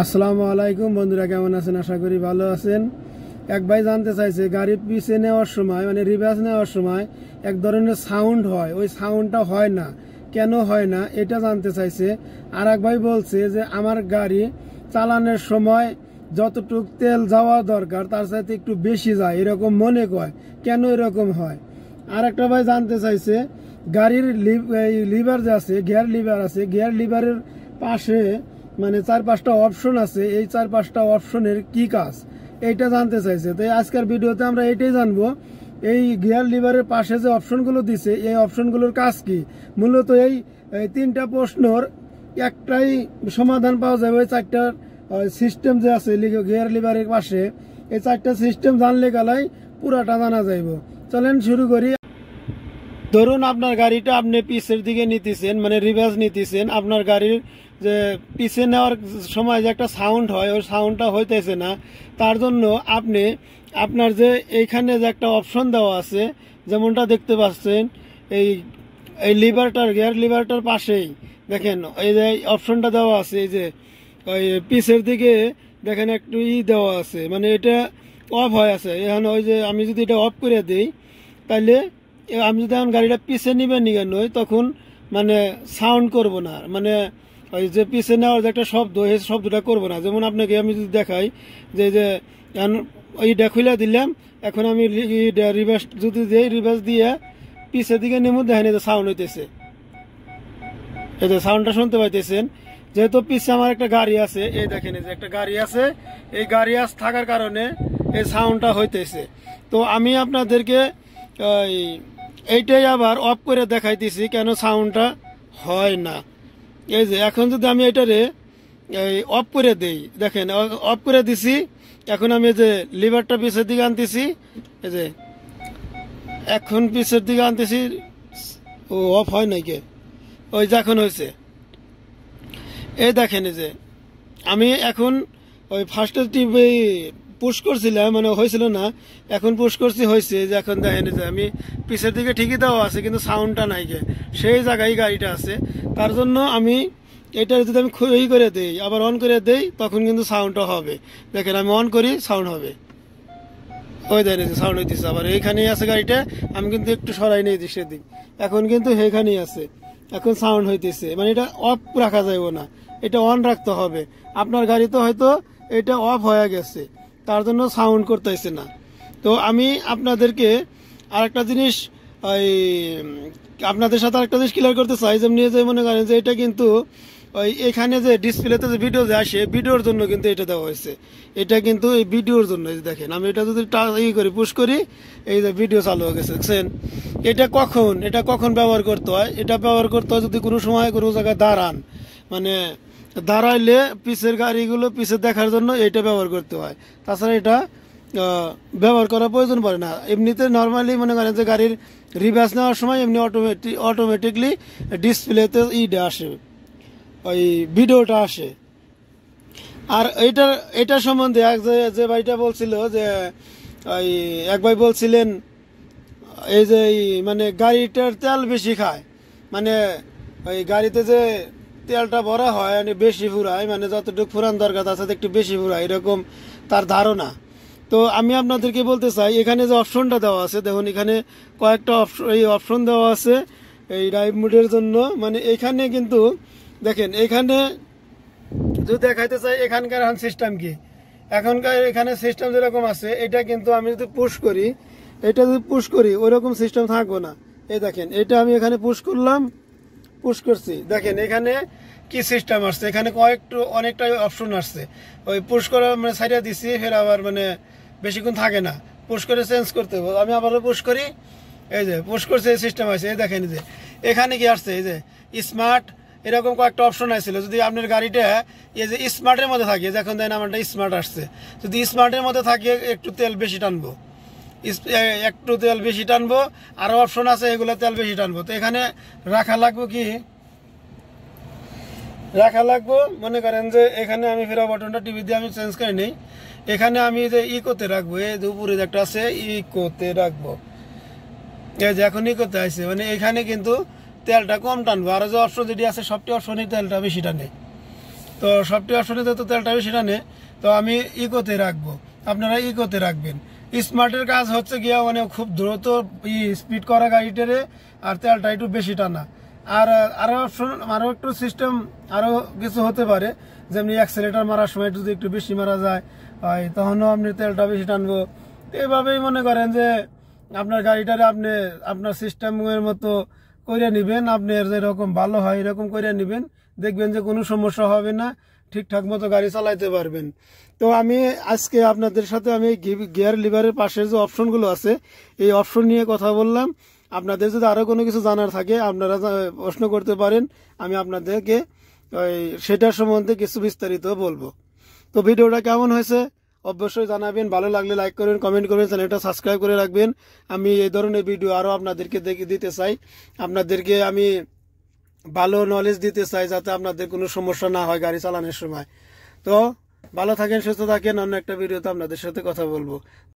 আসসালামু আলাইকুম বন্ধুরা, কেমন আছেন? আশা করি ভালো আছেন। এক ভাই জানতে চাইছে গাড়ি পিছে নেওয়ার সময় মানে রিভার্স নেওয়ার সময় এক ধরনের সাউন্ড হয়, ওই সাউন্ডটা হয় না, কেন হয় না এটা জানতে চাইছে। আর এক ভাই বলছে যে আমার গাড়ি চালানোর সময় যতটুক তেল যাওয়া দরকার তার সাথে একটু বেশি যায়, এরকম মনে করে, কেন এরকম হয়। আর একটা ভাই জানতে চাইছে গাড়ির লিভার যে আছে, গিয়ার লিভার আছে, গিয়ার লিভারের পাশে মানে 4-5টা অপশন আছে, এই 4-5টা অপশনের কি কাজ এইটা জানতে চাইছে। তো আজকের ভিডিওতে আমরা এটাই জানবো, এই গিয়ার লিভারের পাশে যে অপশনগুলো দিছে এই অপশনগুলোর কাজ কি। মূলত এই 3টা প্রশ্নর একটাই সমাধান পাওয়া যাবে ওই 4টার সিস্টেম যে আছে গিয়ার লিভারের পাশে, এই 4টা সিস্টেম জানলে গেলাই পুরাটা জানা যাইব। চলেন শুরু করি। ধরুন আপনার গাড়িটা আপনি পিছের দিকে নিতেছেন, মানে রিভার্স নিতেছেন। আপনার গাড়ির যে পিছে নেওয়ার সময় যে একটা সাউন্ড হয়, ওই সাউন্ডটা হইতেছে না। তার জন্য আপনি আপনার যে এইখানে যে একটা অপশন দেওয়া আছে, যেমনটা দেখতে পাচ্ছেন এই লিভারটার, গিয়ার লিভারটার পাশেই দেখেন এই যে অপশনটা দেওয়া আছে, এই যে ওই পিছের দিকে দেখেন একটু দেওয়া আছে, মানে এটা অফ হয়ে আছে। এখন ওই যে আমি যদি এটা অফ করে দিই, তাহলে আমি যদি এখন গাড়িটা পিছে নিবে নই, তখন মানে সাউন্ড করব না, মানে ওই যে পিছে নেওয়ার যে একটা শব্দ, এই শব্দটা করবো না। যেমন আপনাকে আমি যদি দেখাই যে ওইটা খুলে দিলাম, এখন আমি রিভার্স যদি দিই, রিভার্স দিয়ে পিছের দিকে নেমু, দেখেন এই যে সাউন্ড হইতেছে, এই যে সাউন্ডটা শুনতে পাইতেছেন। যেহেতু পিছে আমার একটা গাড়ি আছে, এই দেখেন এই যে একটা গাড়ি আছে, এই গাড়ি থাকার কারণে এই সাউন্ডটা হইতেছে। তো আমি আপনাদেরকে এইটাই আবার অফ করে দেখাইতেছি কেন সাউন্ডটা হয় না। এই যে এখন যদি আমি এটারে অফ করে দেই, দেখেন অফ করে দিছি। এখন আমি এই যে লিভারটা পিছের দিকে আনতেছি, এই যে এখন পিছের দিকে আনতেছি, ও অফ হয় নাকি, ওই যে এখন হয়েছে। এই দেখেন এই যে আমি এখন ওই ফার্স্টে টিপে পুশ করছিলাম, মানে হয়েছিল না, এখন পুশ করছি হয়েছে। যে এখন দেখেন যে আমি পিছের দিকে ঠিকই দেওয়া আছে, কিন্তু সাউন্ডটা নাই গে, সেই জায়গায় গাড়িটা আছে। তার জন্য আমি এটা যদি আমি করে দেই, আবার অন করে দেই, তখন কিন্তু সাউন্ডটা হবে। দেখেন আমি অন করি, সাউন্ড হবে, ওই দেখেন সাউন্ড হইতেছে। আবার এইখানেই আছে গাড়িটা, আমি কিন্তু একটু সরাই নেই সেদিক, এখন কিন্তু সেইখানেই আছে, এখন সাউন্ড হইতেছে। মানে এটা অফ রাখা যাবে না, এটা অন রাখতে হবে। আপনার গাড়িতে হয়তো এটা অফ হয়ে গেছে, তার জন্য সাউন্ড করতেছে না। তো আমি আপনাদেরকে আরেকটা জিনিস আপনাদের সাথে আরেকটা জিনিস ক্লিয়ার করতে চাই। যেমনি যে মনে করেন যে এটা কিন্তু ওই এখানে যে ডিসপ্লেতে যে ভিডিও আসে, ভিডিওর জন্য কিন্তু এটা দেওয়া হয়েছে। এটা কিন্তু এই ভিডিওর জন্য। দেখেন আমি এটা যদি করি, পুশ করি, এই যে ভিডিও চালু হয়ে গেছে, দেখছেন। এটা কখন ব্যবহার করতে হয়? এটা ব্যবহার করতে হয় যদি কোনো সময় কোনো জায়গায় দাঁড়ান, মানে দাঁড়াইলে পিছের গাড়িগুলো পিছে দেখার জন্য এটা ব্যবহার করতে হয়। তাছাড়া এটা ব্যবহার করার প্রয়োজন পড়ে না। এমনিতে নর্মালি মনে করেন যে গাড়ির রিভার্স নেওয়ার সময় এমনি অটোমেটিকলি ডিসপ্লেতে আসে, ওই ভিডিওটা আসে। আর এটা সম্বন্ধে যে ভাইটা বলছিল যে ওই এক ভাই বলছিলেন এই যে মানে গাড়িটার তেল বেশি খায়, মানে ওই গাড়িতে যে তেলটা ভরা হয় মানে বেশি ফুরায়, মানে যতটুকু ফুরান দরকার তার সাথে একটু বেশি ফুরায়, এরকম তার ধারণা। তো আমি আপনাদেরকে বলতে চাই, এখানে যে অপশনটা দেওয়া আছে, দেখুন এখানে কয়েকটা অপশন দেওয়া আছে এই ড্রাইভ মোডের জন্য। মানে এখানে কিন্তু দেখেন, এখানে যদি দেখাইতে চাই এখানকার সিস্টেম কি, এখনকার এখানে সিস্টেম যেরকম আছে, এটা কিন্তু আমি যদি পুশ করি, এটা যদি পুশ করি ওইরকম সিস্টেম থাকবো না। এই দেখেন এটা আমি এখানে পুশ করলাম, পুশ করছি, দেখেন এখানে কি সিস্টেম আসছে, এখানে অনেকটা অপশন আসছে। ওই পুশ করে মানে সাইডে দিচ্ছি, ফের আবার মানে বেশিক্ষণ থাকে না, পুশ করে চেঞ্জ করতে হবে। আমি আবারও পুশ করি, এই যে পুশ করছে, এই সিস্টেম আছে। এই দেখেন যে এখানে কি আসছে, এই যে স্মার্ট, এরকম কয়েকটা অপশন আসছিল। যদি আপনার গাড়িটা এই যে স্মার্টের মধ্যে থাকে, যখন দেখেন আমারটা স্মার্ট আসছে, যদি স্মার্টের মধ্যে থাকে একটু তেল বেশি টানবো, আরো অপশন আছে এগুলো তেল বেশি টানবো। তো এখানে রাখা লাগবো মনে করেন যে এখানে আমি ফেরা বাটনটা টিভি দিয়ে আমি চেঞ্জ করে নিই। এখানে আমি যে ইকোতে রাখবো, এই যে উপরে একটা আছে ইকোতে রাখবো, এই যে এখন ইকোতে আসছে, মানে এখানে কিন্তু তেলটা কম টানবো। আর যে অপশন যেটি আছে সবটি অপশনই তেলটা বেশি টানে। তো সবটি অপশনে তো তেলটা বেশি টানে, তো আমি ইকোতে রাখবো, আপনারা ইকোতে রাখবেন। স্মার্টের কাজ হচ্ছে গিয়া মানে খুব দ্রুত স্পিড করা গাড়িটারে, আর তেলটা একটু বেশি টানা। আর আরো অপশন, আরো একটু সিস্টেম, আরো কিছু হতে পারে, যেমনি অ্যাক্সেলেটার মারার সময় যদি একটু বেশি মারা যায় তখনও আপনি তেলটা বেশি টানবো। এইভাবেই মনে করেন যে আপনার গাড়িটারে আপনি আপনার সিস্টেমের মতো করে নেবেন, আপনার যেরকম ভালো হয় এরকম করে নেবেন, দেখবেন যে কোনো সমস্যা হবে না, ঠিকঠাক মতো গাড়ি চালাইতে পারবেন। তো আমি আজকে আপনাদের সাথে আমি গিয়ার লিভারের পাশে যে অপশনগুলো আছে এই অপশন নিয়ে কথা বললাম। আপনাদের যদি আরো কোনো কিছু জানার থাকে আপনারা প্রশ্ন করতে পারেন, আমি আপনাদেরকে সেটার সম্বন্ধে কিছু বিস্তারিত বলবো। তো ভিডিওটা কেমন হয়েছে অবশ্যই জানাবেন, ভালো লাগলে লাইক করবেন, কমেন্ট করবেন, চ্যানেলটা সাবস্ক্রাইব করে রাখবেন। আমি এই ধরনের ভিডিও আরো আপনাদেরকে দিতে চাই, আপনাদেরকে আমি ভালো নলেজ দিতে চাই যাতে আপনাদের কোনো সমস্যা না হয় গাড়ি চালানোর সময়। তো ভালো থাকেন, সুস্থ থাকেন, অন্য একটা ভিডিওতে আপনাদের সাথে কথা বলবো।